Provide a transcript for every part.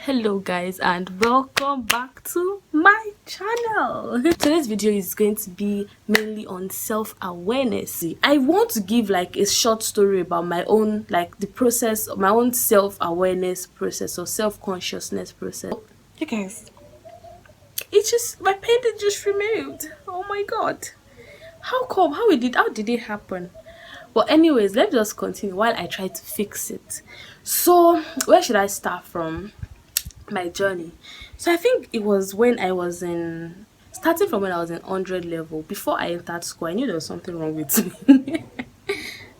Hello guys, and welcome back to my channel. Today's video is going to be mainly on self-awareness. I want to give like a short story about my own, like the process of my own self-awareness process or self-consciousness process. You guys, it's just my painting just removed. Oh my god, how come? How did it happen? But anyways, let's just continue while I try to fix it. So where should I start from? My journey. So I think it was when I was in starting from when I was in 100 level. Before I entered school, I knew there was something wrong with me.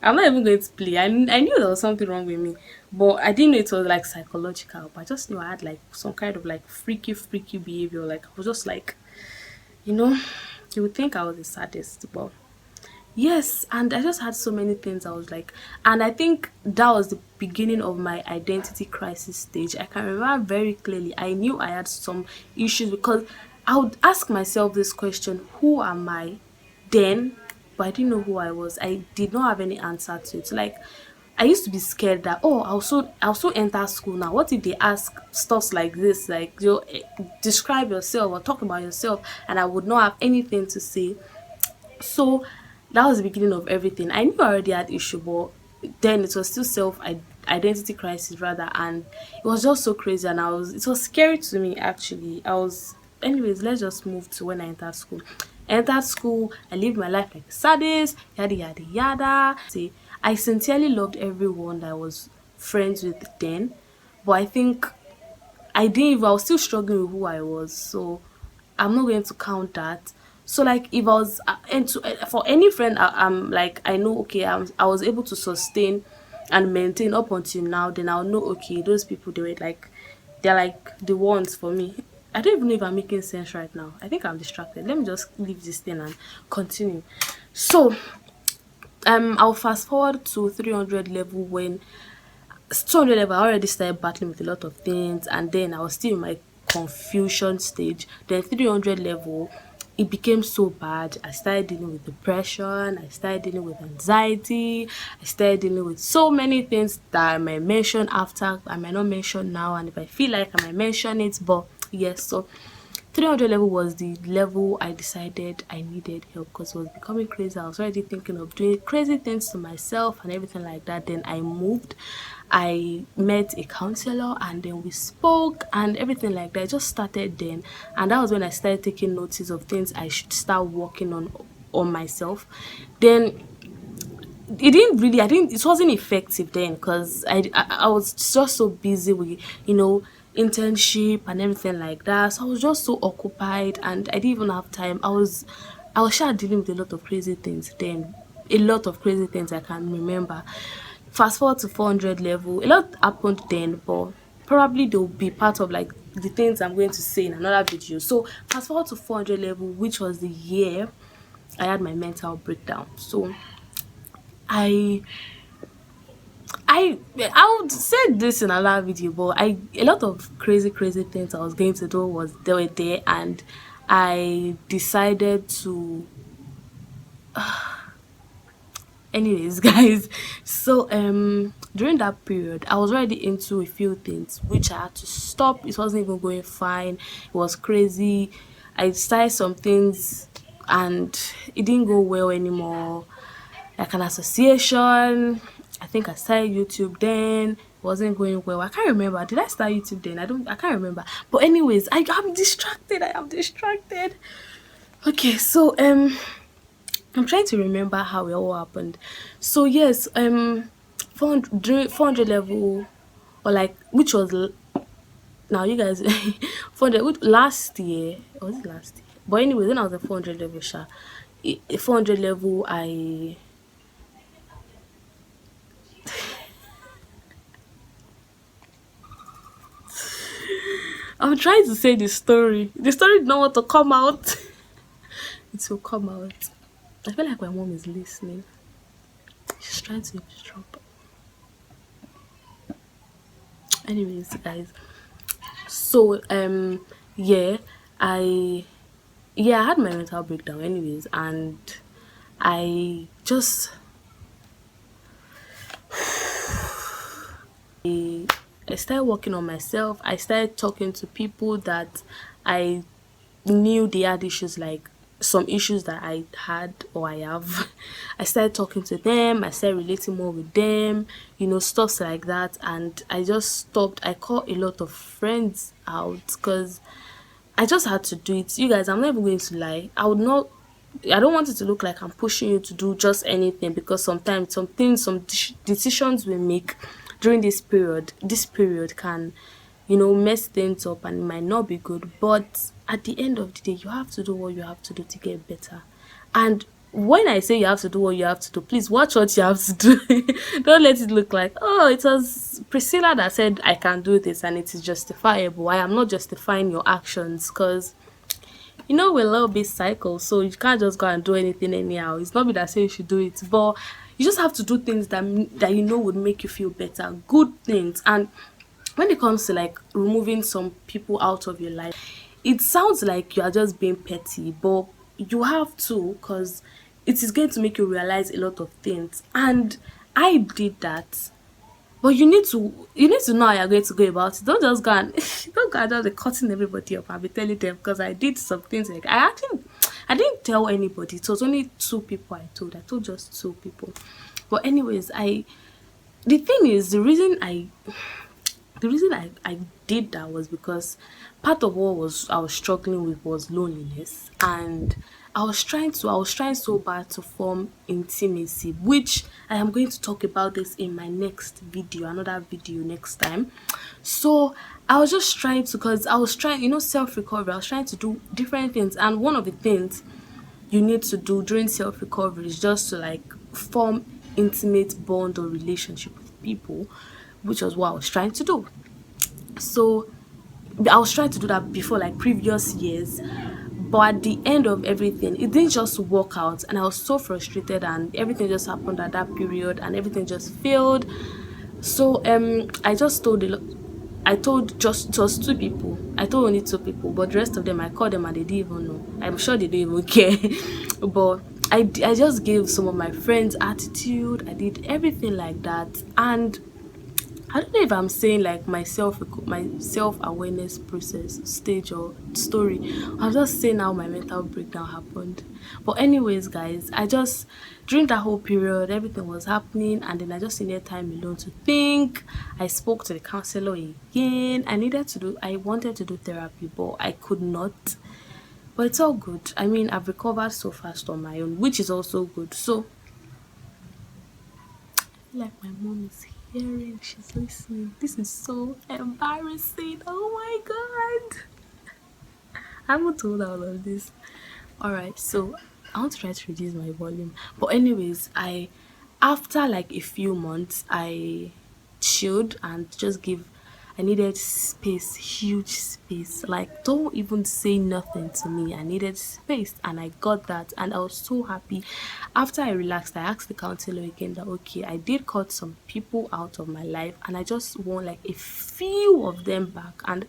I'm not even going to play. I knew there was something wrong with me, but I didn't know it was like psychological. But I just knew I had like some kind of like freaky behavior. Like I was just like, you know, you would think I was the saddest, but yes, and I just had so many things. I was like, and I think that was the beginning of my identity crisis stage. I can remember very clearly. I knew I had some issues because I would ask myself this question: who am I? Then, but I didn't know who I was. I did not have any answer to it. Like, I used to be scared that I'll also enter school now. What if they ask stuff like this, like describe yourself or talk about yourself, and I would not have anything to say. So that was the beginning of everything. I knew I already had issue, but then it was still identity crisis rather, and it was just so crazy. And it was scary to me actually. Anyways. Let's just move to when I entered school. Entered school, I lived my life like a sadist, yada yada yada. See, I sincerely loved everyone that I was friends with then, but I think I was still struggling with who I was, so I'm not going to count that. So like if I was and for any friend I'm like I know okay I was able to sustain and maintain up until now, then I'll know okay those people they're like the ones for me. I don't even know if I'm making sense right now. I think I'm distracted. Let me just leave this thing and continue. So I'll fast forward to 300 level. When 200 level, I already started battling with a lot of things, and then I was still in my confusion stage. Then 300 level, it became so bad. I started dealing with depression, I started dealing with anxiety, I started dealing with so many things that I might mention after, I might not mention now, and if I feel like I might mention it, but yes, so 300 level was the level I decided I needed help because it was becoming crazy. I was already thinking of doing crazy things to myself and everything like that. Then I moved, I met a counselor, and then we spoke and everything like that. I just started then, and that was when I started taking notice of things I should start working on myself. Then it wasn't effective then because I was just so busy with internship and everything like that, so I was just so occupied and I didn't even have time. I was sure dealing with a lot of crazy things then, a lot of crazy things I can remember. Fast forward to 400 level, a lot happened then, but probably they'll be part of like the things I'm going to say in another video. So fast forward to 400 level, which was the year I had my mental breakdown. So I I would say this in another video, but a lot of crazy things I was going to do was they were there, and I decided to. Anyways, guys, so during that period, I was already into a few things which I had to stop. It wasn't even going fine. It was crazy. I started some things, and it didn't go well anymore, like an association. I think I started YouTube then. It wasn't going well. I can't remember. Did I start YouTube then? I can't remember. But anyways, I'm distracted. I am distracted. Okay, so I'm trying to remember how it all happened. So yes, 400 during 400 level, or like which was now you guys 400 last year, or was it last year? But anyway, when I was at 400 level, 400 level, I'm trying to say the story. The story did not want to come out. It will come out. I feel like my mom is listening. She's trying to eavesdrop. Anyways, guys. So yeah, I I had my mental breakdown anyways, and I just I started working on myself. I started talking to people that I knew they had issues, like some issues that I had or I have. I started talking to them, I started relating more with them, stuff like that. And I just stopped. I called a lot of friends out because I just had to do it. You guys, I'm not even going to lie. I don't want it to look like I'm pushing you to do just anything, because sometimes some things, decisions we make during this period can, mess things up and it might not be good. But at the end of the day, you have to do what you have to do to get better. And when I say you have to do what you have to do, please watch what you have to do. Don't let it look like, oh, it was Priscilla that said I can do this and it is justifiable. I am not justifying your actions, because we're a little bit cycle, so you can't just go and do anything anyhow. It's not me that say you should do it, but you just have to do things that would make you feel better, good things. And when it comes to like removing some people out of your life, it sounds like you are just being petty, but you have to, because it is going to make you realize a lot of things. And I did that. But you need to know how you're going to go about it. Don't just go and don't go and just be cutting everybody up and be telling them, because I did some things like I didn't tell anybody. It was only two people I told. I told just two people. But anyways, the thing is, the reason I did that was because part of what was I was struggling with was loneliness. And I was trying so bad to form intimacy, which I am going to talk about this in my next video, another video next time. So I was just trying to, because I was trying, self-recovery. I was trying to do different things, and one of the things you need to do during self-recovery is just to like form intimate bond or relationship with people, which was what I was trying to do. So I was trying to do that before, like previous years, but at the end of everything, it didn't just work out, and I was so frustrated, and everything just happened at that period, and everything just failed. So I just told I told just two people. I told only two people, but the rest of them I called them and they didn't even know. I'm sure they didn't even care. But I just gave some of my friends attitude. I did everything like that, and I don't know if I'm saying like my self awareness process stage or story. I'm just saying how my mental breakdown happened. But anyways, guys, I just during that whole period everything was happening, and then I just needed time alone to think. I spoke to the counselor again. I wanted to do therapy, but I could not. But it's all good. I mean, I've recovered so fast on my own, which is also good. So like my mom is hearing, she's listening. This is so embarrassing. Oh my god. I haven't told her all of this. Alright, so I want to try to reduce my volume. But anyways, I after like a few months I chilled and just give I needed space, huge space. Like, don't even say nothing to me. I needed space, and I got that, and I was so happy. After I relaxed, I asked the counselor again that okay, I did cut some people out of my life, and I just want like a few of them back. And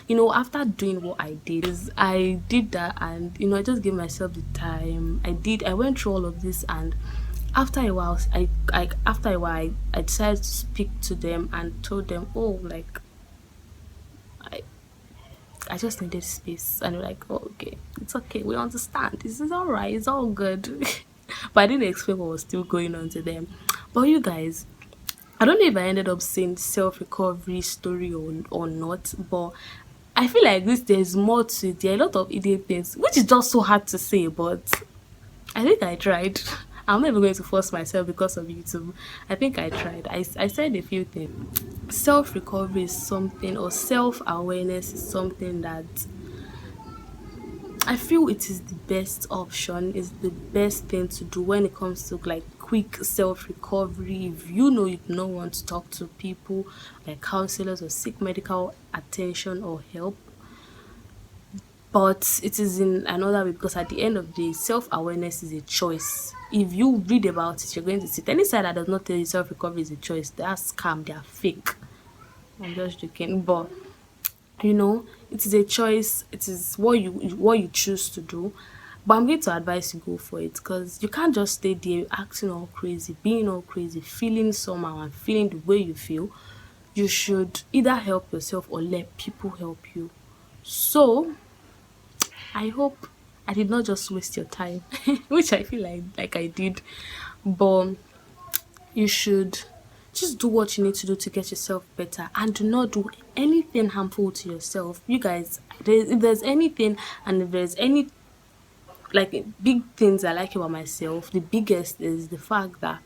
after doing what I did, is I did that, and I just gave myself the time. I went through all of this, and after a while, I decided to speak to them and told them, oh, like I I just needed space, and they're like, oh, okay, it's okay, we understand, this is all right, it's all good. But I didn't explain what was still going on to them. But you guys, I don't know if I ended up saying self recovery story or not, but I feel like there's more to it. There are a lot of idiot things, which is just so hard to say, but I think I tried. I'm not even going to force myself because of YouTube. I think I tried. I said a few things. Self recovery is something, or self awareness is something that I feel it is the best option, is the best thing to do when it comes to like quick self recovery. If you don't want to talk to people like counselors or seek medical attention or help, but it is in another way, because at the end of the day, self-awareness is a choice. If you read about it, you're going to see it. Any side that does not tell you self-recovery is a choice, they are scam, they are fake. I'm just joking, but it is a choice. It is what you choose to do. But I'm going to advise you go for it, because you can't just stay there acting all crazy, being all crazy, feeling somehow and feeling the way you feel. you should either help yourself or let people help you. So I hope I did not just waste your time, which I feel like I did. But you should just do what you need to do to get yourself better, and do not do anything harmful to yourself. You guys, if there's anything, and if there's any like big things I like about myself, the biggest is the fact that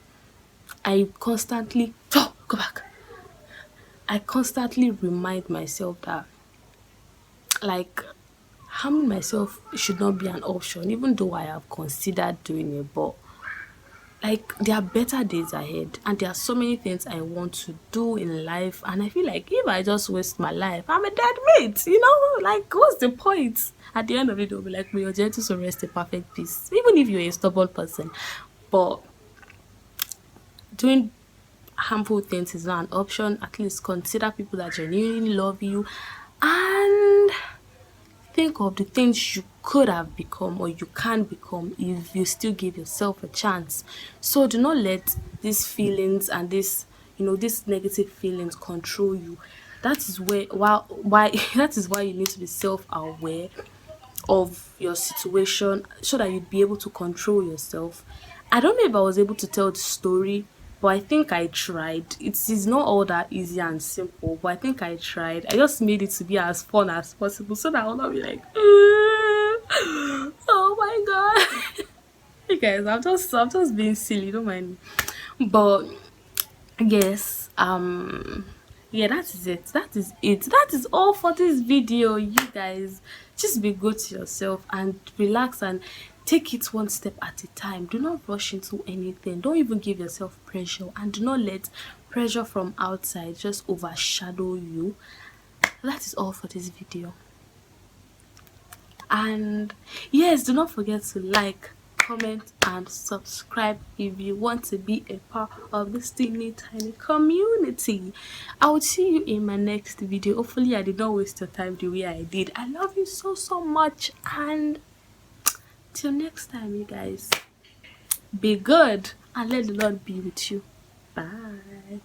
I constantly go back. I constantly remind myself that, like, harming myself should not be an option, even though I have considered doing it. But like, there are better days ahead, and there are so many things I want to do in life, and I feel like if I just waste my life, I'm a dead mate, you know? Like, what's the point? At the end of it, they'll be like, may your gentle soul rest in perfect peace, even if you're a stubborn person. But doing harmful things is not an option. At least consider people that genuinely love you, and think of the things you could have become or you can become if you still give yourself a chance. So do not let these feelings and these negative feelings control you. That is why that is why you need to be self-aware of your situation, so that you'd be able to control yourself. I don't know if I was able to tell the story, but I think I tried. It is not all that easy and simple, but I think I tried. I just made it to be as fun as possible, so that I will not be like, oh my god. Hey guys, I'm just being silly, don't mind me. But yes, yeah, that is it. That is all for this video, you guys. Just be good to yourself and relax and take it one step at a time. Do not rush into anything. Don't even give yourself pressure, and do not let pressure from outside just overshadow you. That is all for this video. And yes, do not forget to like, comment and subscribe if you want to be a part of this teeny tiny community. I will see you in my next video. Hopefully I did not waste your time the way I did. I love you so much, and till next time, you guys, be good and let the Lord be with you. Bye.